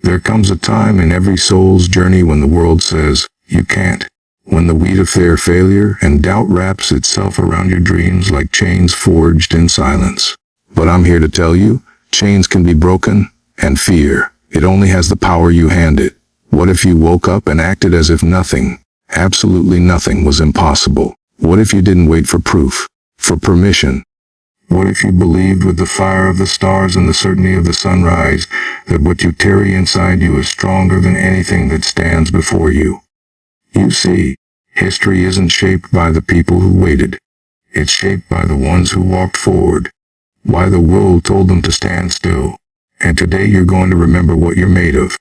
There comes a time in every soul's journey when the world says, you can't. When the weight of their failure and doubt wraps itself around your dreams like chains forged in silence. But I'm here to tell you, chains can be broken, and fear, it only has the power you hand it. What if you woke up and acted as if nothing, absolutely nothing, was impossible? What if you didn't wait for proof, for permission? What if you believed with the fire of the stars and the certainty of the sunrise that what you carry inside you is stronger than anything that stands before you? You see, history isn't shaped by the people who waited. It's shaped by the ones who walked forward. Why the world told them to stand still. And today you're going to remember what you're made of.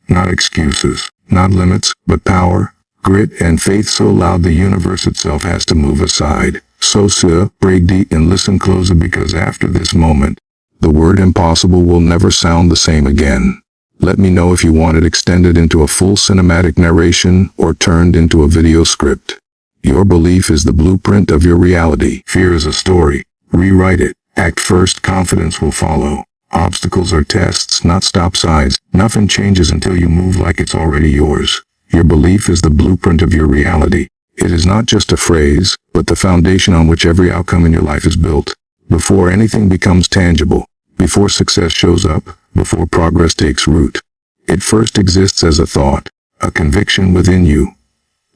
Not excuses, not limits, but power, grit, and faith so loud the universe itself has to move aside. So sir, break deep and listen closer, because after this moment, the word impossible will never sound the same again. Let me know if you want it extended into a full cinematic narration or turned into a video script. Your belief is the blueprint of your reality. Fear is a story. Rewrite it. Act first, confidence will follow. Obstacles are tests, not stop signs. Nothing changes until you move like it's already yours. Your belief is the blueprint of your reality. It is not just a phrase, but the foundation on which every outcome in your life is built. Before anything becomes tangible, before success shows up, before progress takes root, it first exists as a thought, a conviction within you.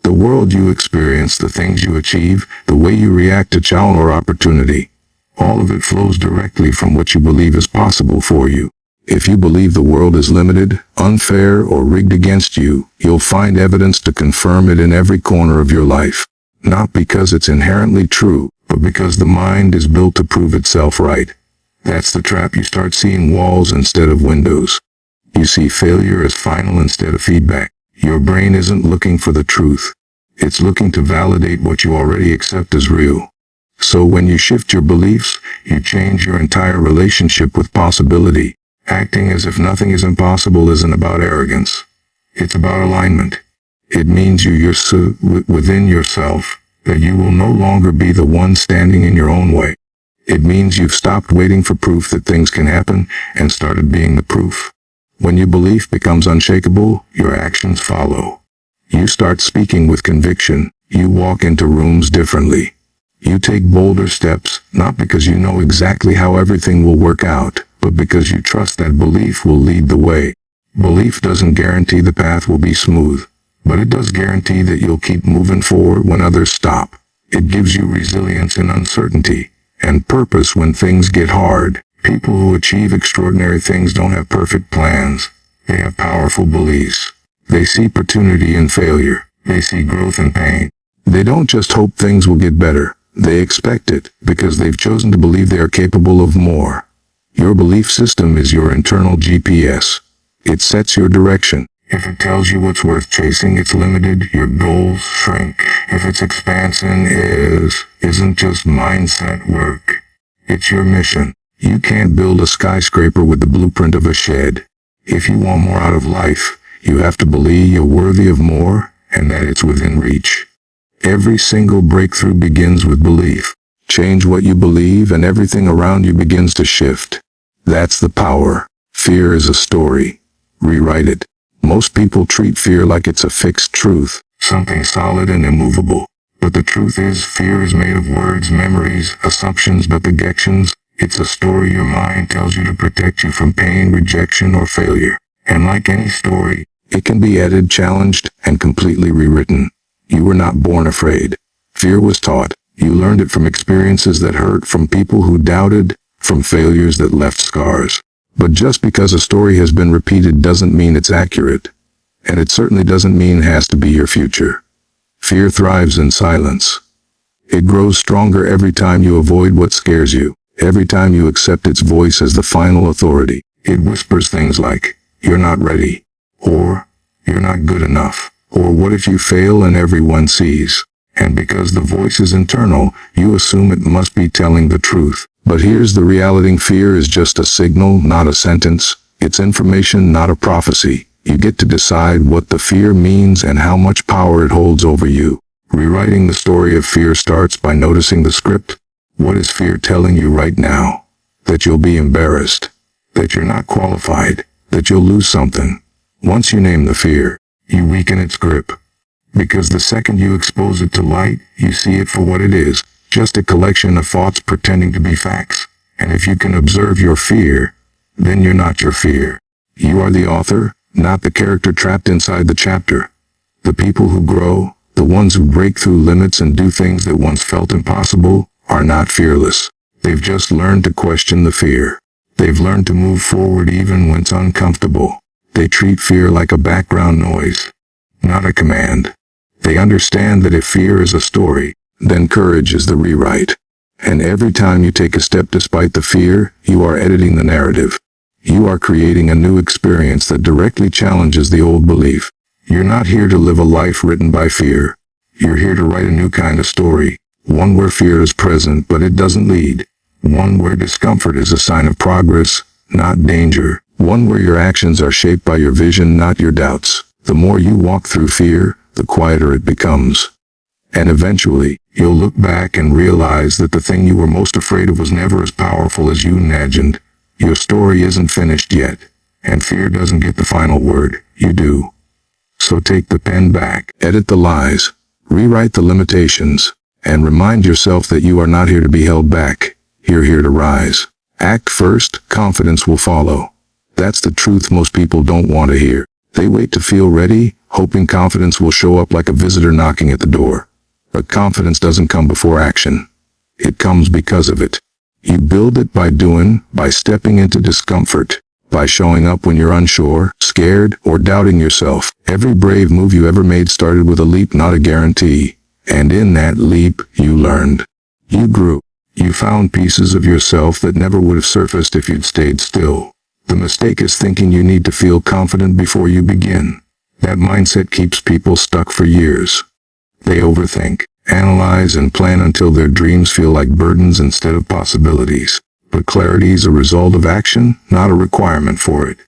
The world you experience, the things you achieve, the way you react to challenge or opportunity, all of it flows directly from what you believe is possible for you. If you believe the world is limited, unfair, or rigged against you, you'll find evidence to confirm it in every corner of your life. Not because it's inherently true, but because the mind is built to prove itself right. That's the trap. You start seeing walls instead of windows. You see failure as final instead of feedback. Your brain isn't looking for the truth. It's looking to validate what you already accept as real. So when you shift your beliefs, you change your entire relationship with possibility. Acting as if nothing is impossible isn't about arrogance. It's about alignment. It means you're within yourself, that you will no longer be the one standing in your own way. It means you've stopped waiting for proof that things can happen and started being the proof. When your belief becomes unshakable, your actions follow. You start speaking with conviction. You walk into rooms differently. You take bolder steps, not because you know exactly how everything will work out, but because you trust that belief will lead the way. Belief doesn't guarantee the path will be smooth, but it does guarantee that you'll keep moving forward when others stop. It gives you resilience in uncertainty, and purpose when things get hard. People who achieve extraordinary things don't have perfect plans. They have powerful beliefs. They see opportunity in failure. They see growth in pain. They don't just hope things will get better. They expect it, because they've chosen to believe they are capable of more. Your belief system is your internal GPS. It sets your direction. If it tells you what's worth chasing, it's limited, your goals shrink. If it's expansion, isn't just mindset work. It's your mission. You can't build a skyscraper with the blueprint of a shed. If you want more out of life, you have to believe you're worthy of more, and that it's within reach. Every single breakthrough begins with belief. Change what you believe and everything around you begins to shift. That's the power. Fear is a story. Rewrite it. Most people treat fear like it's a fixed truth, something solid and immovable. But the truth is, fear is made of words, memories, assumptions, but projections. It's a story your mind tells you to protect you from pain, rejection, or failure. And like any story, it can be edited, challenged, and completely rewritten. You were not born afraid. Fear was taught. You learned it from experiences that hurt, from people who doubted, from failures that left scars. But just because a story has been repeated doesn't mean it's accurate. And it certainly doesn't mean it has to be your future. Fear thrives in silence. It grows stronger every time you avoid what scares you. Every time you accept its voice as the final authority. It whispers things like, you're not ready, or you're not good enough, or what if you fail and everyone sees? And because the voice is internal, you assume it must be telling the truth. But here's the reality: fear is just a signal, not a sentence. It's information, not a prophecy. You get to decide what the fear means and how much power it holds over you. Rewriting the story of fear starts by noticing the script. What is fear telling you right now? That you'll be embarrassed. That you're not qualified. That you'll lose something. Once you name the fear, you weaken its grip. Because the second you expose it to light, you see it for what it is, just a collection of thoughts pretending to be facts. And if you can observe your fear, then you're not your fear. You are the author, not the character trapped inside the chapter. The people who grow, the ones who break through limits and do things that once felt impossible, are not fearless. They've just learned to question the fear. They've learned to move forward even when it's uncomfortable. They treat fear like a background noise, not a command. They understand that if fear is a story, then courage is the rewrite. And every time you take a step despite the fear, you are editing the narrative. You are creating a new experience that directly challenges the old belief. You're not here to live a life written by fear. You're here to write a new kind of story. One where fear is present, but it doesn't lead. One where discomfort is a sign of progress, not danger. One where your actions are shaped by your vision, not your doubts. The more you walk through fear, the quieter it becomes. And eventually, you'll look back and realize that the thing you were most afraid of was never as powerful as you imagined. Your story isn't finished yet, and fear doesn't get the final word. You do. So take the pen back, edit the lies, rewrite the limitations, and remind yourself that you are not here to be held back. You're here to rise. Act first, confidence will follow. That's the truth most people don't want to hear. They wait to feel ready, hoping confidence will show up like a visitor knocking at the door. But confidence doesn't come before action. It comes because of it. You build it by doing, by stepping into discomfort, by showing up when you're unsure, scared, or doubting yourself. Every brave move you ever made started with a leap, not a guarantee. And in that leap, you learned. You grew. You found pieces of yourself that never would have surfaced if you'd stayed still. The mistake is thinking you need to feel confident before you begin. That mindset keeps people stuck for years. They overthink, analyze, and plan until their dreams feel like burdens instead of possibilities. But clarity is a result of action, not a requirement for it.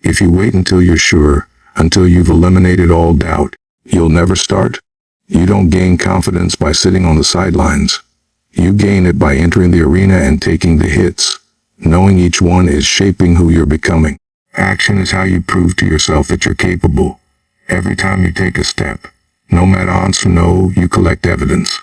If you wait until you're sure, until you've eliminated all doubt, you'll never start. You don't gain confidence by sitting on the sidelines. You gain it by entering the arena and taking the hits. Knowing each one is shaping who you're becoming. Action is how you prove to yourself that you're capable. Every time you take a step, no matter odds or no, you collect evidence.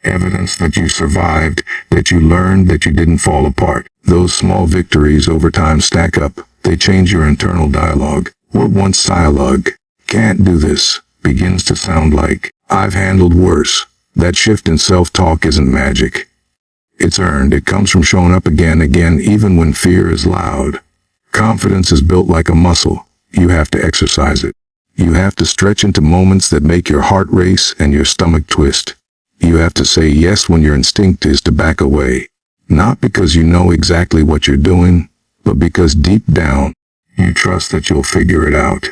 Evidence that you survived, that you learned, that you didn't fall apart. Those small victories over time stack up. They change your internal dialogue. What once dialogue, "Can't do this," begins to sound like, "I've handled worse." That shift in self-talk isn't magic. It's earned. It comes from showing up again, even when fear is loud. Confidence is built like a muscle. You have to exercise it. You have to stretch into moments that make your heart race and your stomach twist. You have to say yes when your instinct is to back away. Not because you know exactly what you're doing, but because deep down, you trust that you'll figure it out.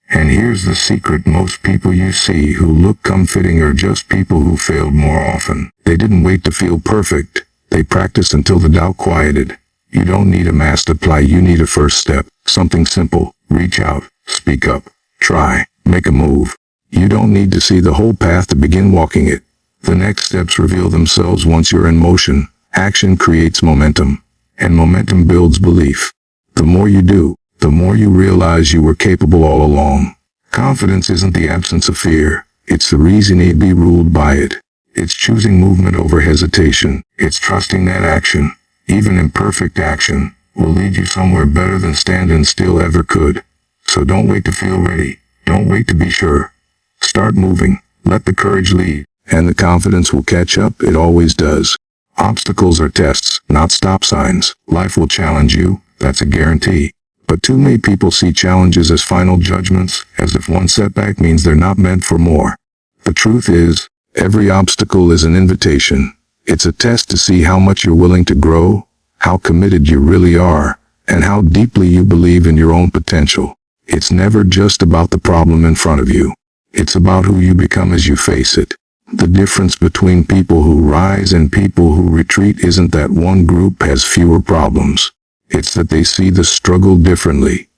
And here's the secret: most people you see who look comforting are just people who failed more often. They didn't wait to feel perfect. They practiced until the doubt quieted. You don't need a master plan, you need a first step. Something simple. Reach out, speak up, try, make a move. You don't need to see the whole path to begin walking it. The next steps reveal themselves once you're in motion. Action creates momentum, and momentum builds belief. The more you do, the more you realize you were capable all along. Confidence isn't the absence of fear. It's the reason to be ruled by it. It's choosing movement over hesitation. It's trusting that action, even imperfect action, will lead you somewhere better than standing still ever could. So don't wait to feel ready. Don't wait to be sure. Start moving. Let the courage lead. And the confidence will catch up. It always does. Obstacles are tests, not stop signs. Life will challenge you. That's a guarantee. But too many people see challenges as final judgments, as if one setback means they're not meant for more. The truth is, every obstacle is an invitation. It's a test to see how much you're willing to grow, how committed you really are, and how deeply you believe in your own potential. It's never just about the problem in front of you. It's about who you become as you face it. The difference between people who rise and people who retreat isn't that one group has fewer problems. It's that they see the struggle differently.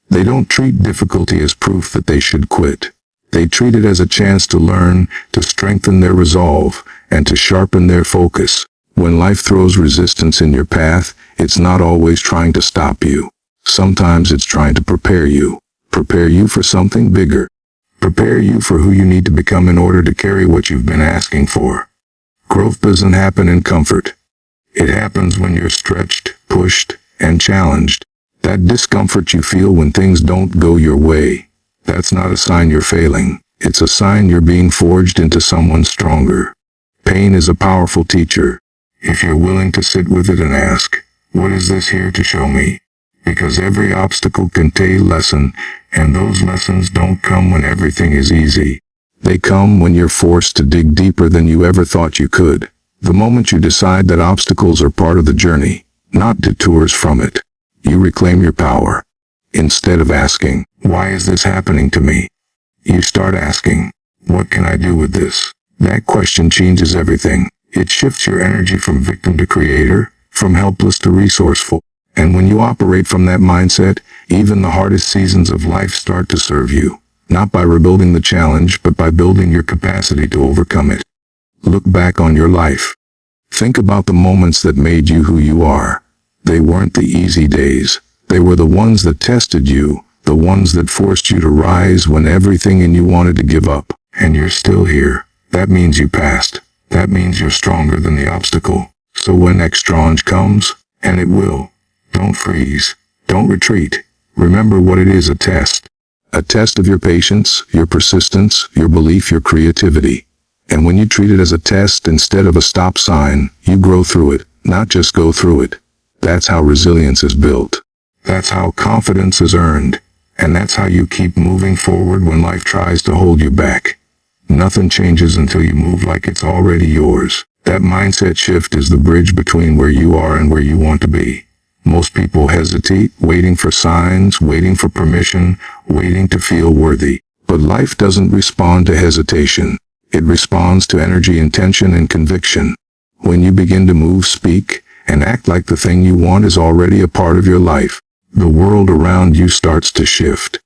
They don't treat difficulty as proof that they should quit. They treat it as a chance to learn, to strengthen their resolve, and to sharpen their focus. When life throws resistance in your path, it's not always trying to stop you. Sometimes it's trying to prepare you. Prepare you for something bigger. Prepare you for who you need to become in order to carry what you've been asking for. Growth doesn't happen in comfort. It happens when you're stretched, pushed, and challenged. That discomfort you feel when things don't go your way, that's not a sign you're failing. It's a sign you're being forged into someone stronger. Pain is a powerful teacher. If you're willing to sit with it and ask, what is this here to show me? Because every obstacle contains a lesson, and those lessons don't come when everything is easy. They come when you're forced to dig deeper than you ever thought you could. The moment you decide that obstacles are part of the journey, not detours from it, you reclaim your power. Instead of asking, why is this happening to me? You start asking, what can I do with this? That question changes everything. It shifts your energy from victim to creator, from helpless to resourceful. And when you operate from that mindset, even the hardest seasons of life start to serve you. Not by rebuilding the challenge, but by building your capacity to overcome it. Look back on your life. Think about the moments that made you who you are. They weren't the easy days. They were the ones that tested you, the ones that forced you to rise when everything in you wanted to give up. And you're still here. That means you passed. That means you're stronger than the obstacle. So when next challenge comes, and it will, don't freeze. Don't retreat. Remember what it is, a test. A test of your patience, your persistence, your belief, your creativity. And when you treat it as a test instead of a stop sign, you grow through it, not just go through it. That's how resilience is built. That's how confidence is earned. And that's how you keep moving forward when life tries to hold you back. Nothing changes until you move like it's already yours. That mindset shift is the bridge between where you are and where you want to be. Most people hesitate, waiting for signs, waiting for permission, waiting to feel worthy. But life doesn't respond to hesitation. It responds to energy, intention, and conviction. When you begin to move, speak, and act like the thing you want is already a part of your life, the world around you starts to shift.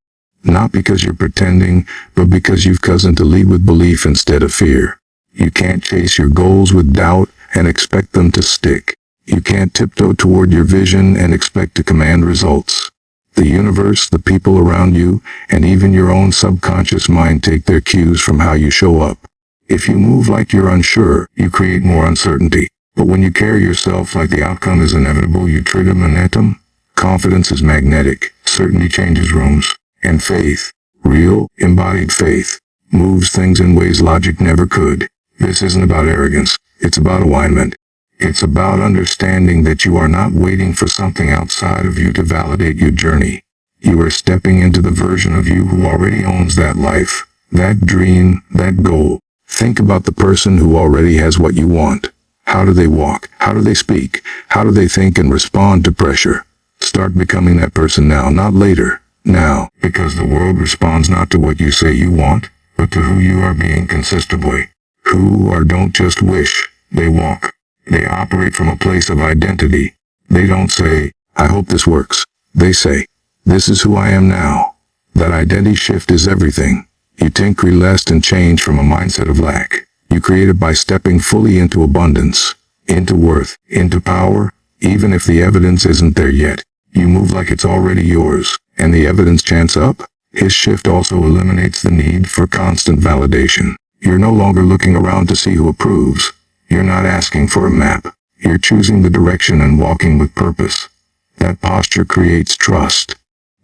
Not because you're pretending, but because you've chosen to lead with belief instead of fear. You can't chase your goals with doubt and expect them to stick. You can't tiptoe toward your vision and expect to command results. The universe, the people around you, and even your own subconscious mind take their cues from how you show up. If you move like you're unsure, you create more uncertainty. But when you carry yourself like the outcome is inevitable, you trigger momentum. Confidence is magnetic. Certainty changes rooms. And faith, real, embodied faith, moves things in ways logic never could. This isn't about arrogance. It's about alignment. It's about understanding that you are not waiting for something outside of you to validate your journey. You are stepping into the version of you who already owns that life, that dream, that goal. Think about the person who already has what you want. How do they walk? How do they speak? How do they think and respond to pressure? Start becoming that person now, not later. Now, because the world responds not to what you say you want, but to who you are being consistently. Who or don't just wish, they walk. They operate from a place of identity. They don't say, I hope this works. They say, this is who I am now. That identity shift is everything. You tinker less and change from a mindset of lack. You create it by stepping fully into abundance, into worth, into power, even if the evidence isn't there yet. You move like it's already yours, and the evidence chants up. His shift also eliminates the need for constant validation. You're no longer looking around to see who approves. You're not asking for a map. You're choosing the direction and walking with purpose. That posture creates trust,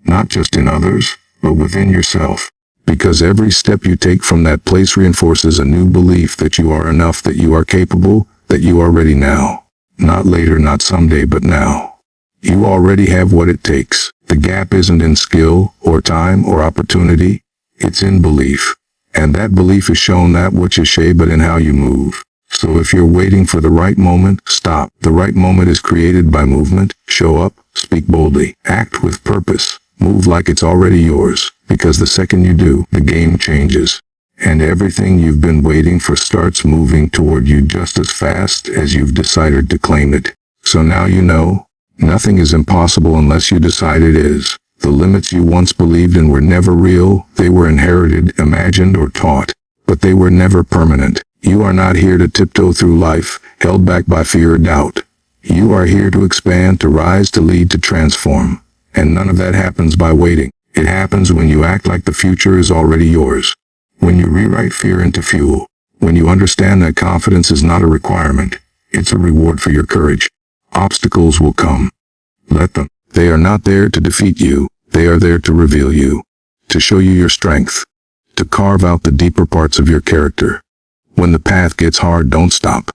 not just in others, but within yourself. Because every step you take from that place reinforces a new belief that you are enough, that you are capable, that you are ready now. Not later, not someday, but now. You already have what it takes. The gap isn't in skill, or time, or opportunity. It's in belief. And that belief is shown not what you say, but in how you move. So if you're waiting for the right moment, stop. The right moment is created by movement. Show up, speak boldly, act with purpose, move like it's already yours. Because the second you do, the game changes. And everything you've been waiting for starts moving toward you just as fast as you've decided to claim it. So now you know, nothing is impossible unless you decide it is. The limits you once believed in were never real. They were inherited, imagined, or taught. But they were never permanent. You are not here to tiptoe through life, held back by fear or doubt. You are here to expand, to rise, to lead, to transform. And none of that happens by waiting. It happens when you act like the future is already yours. When you rewrite fear into fuel. When you understand that confidence is not a requirement, it's a reward for your courage. Obstacles will come. Let them. They are not there to defeat you. They are there to reveal you. To show you your strength. To carve out the deeper parts of your character. When the path gets hard, don't stop.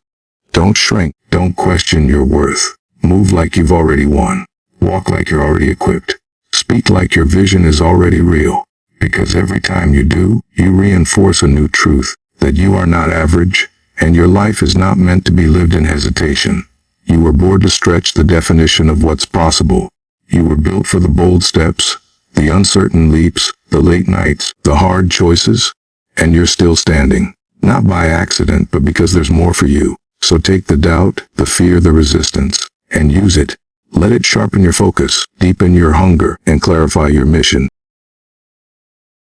Don't shrink. Don't question your worth. Move like you've already won. Walk like you're already equipped. Speak like your vision is already real. Because every time you do, you reinforce a new truth, that you are not average, and your life is not meant to be lived in hesitation. You were born to stretch the definition of what's possible. You were built for the bold steps, the uncertain leaps, the late nights, the hard choices, and you're still standing. Not by accident, but because there's more for you. So take the doubt, the fear, the resistance, and use it. Let it sharpen your focus, deepen your hunger, and clarify your mission.